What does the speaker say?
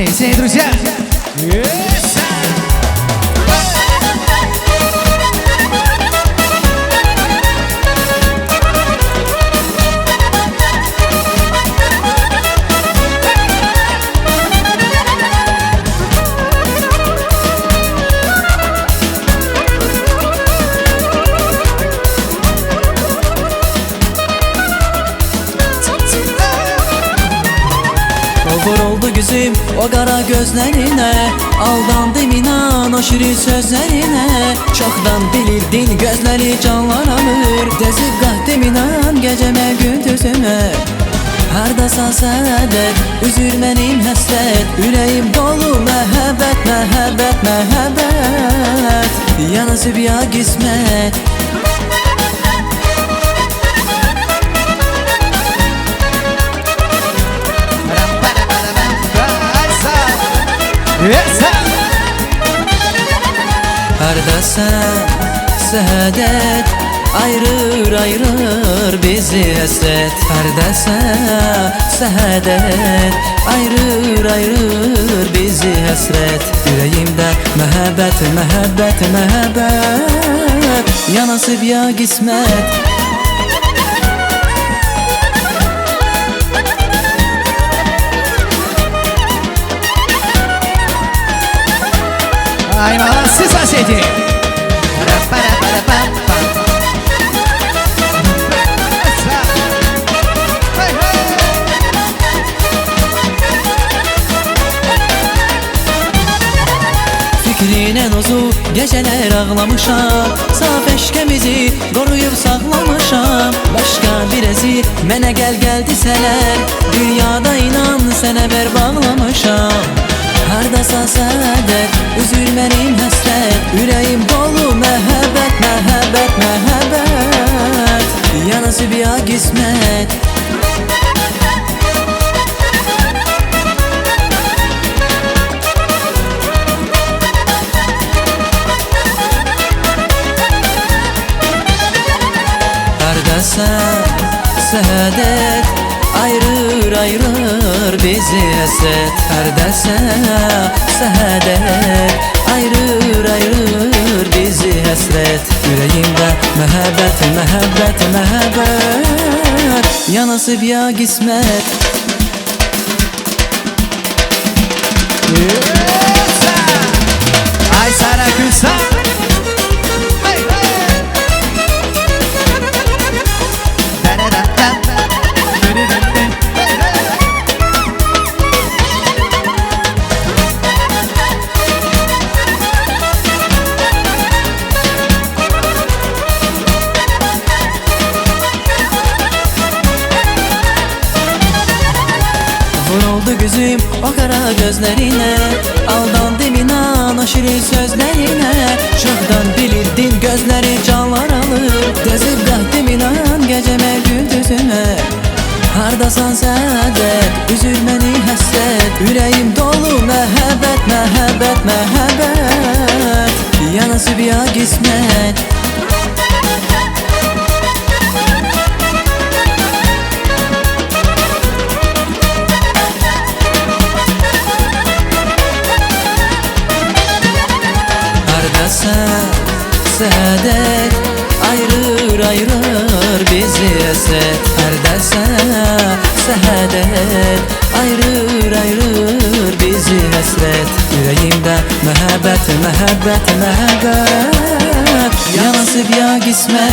Сей, друзья! Yes! Vur oldu gözüm o qara gözlərine, aldandım inan o şirin sözlərine. Çoxdan bilirdin gözləri canlar alır, dezib qatdım inan gecəmə gündüzümə. Hardasan sənədək üzür mənim həsrət, ürəyim dolu məhəbbət, məhəbbət, məhəbbət. Yanasıb ya qismət. Hardasan səhədət, ayırır bizi həsrət. Hardasan səhədət, ayırır bizi həsrət. Ürəyimdə məhəbbət, məhəbbət, məhəbbət. Yanasıb ya qismət. Ай, молодцы, соседи! Fikrinə nozu gecələr ağlamışam, saf eşkəmizi qoruyub saxlamışam. Başqa birəzi mənə gəl desələr, dünyada inan sənə bər bağlamışam. Hardasan sədət, üzür mənim həsrət, ürəyim dolu məhəbbət, məhəbbət, məhəbbət. Yanasıb ya qismət. Hardasan sədət, ayırır bizi həsrət. Hardasan səhədət, ayırır bizi həsrət. Ürəyimdə məhəbbət, məhəbbət, məhəbbət. Yanasıb ya qismət. Ay Saracusa! Vur oldu gözüm o qara gözlərinə, aldandım inan o şirin sözlərinə. Çoxdan bilirdin gözləri canlar alır, dezib qatdım inan gecəmə gündüzümə. Hardasan sədət, üzür məni həsrət, ürəyim dolu məhəbbət, məhəbbət, məhəbbət. Yanasıb ya qismət. Sədət, ayırır bizi həsrət. Hardasan sədət, ayırır bizi həsrət. Ürəyimdə məhəbbət, məhəbbət, məhəbbət. Yanasıb ya qismət.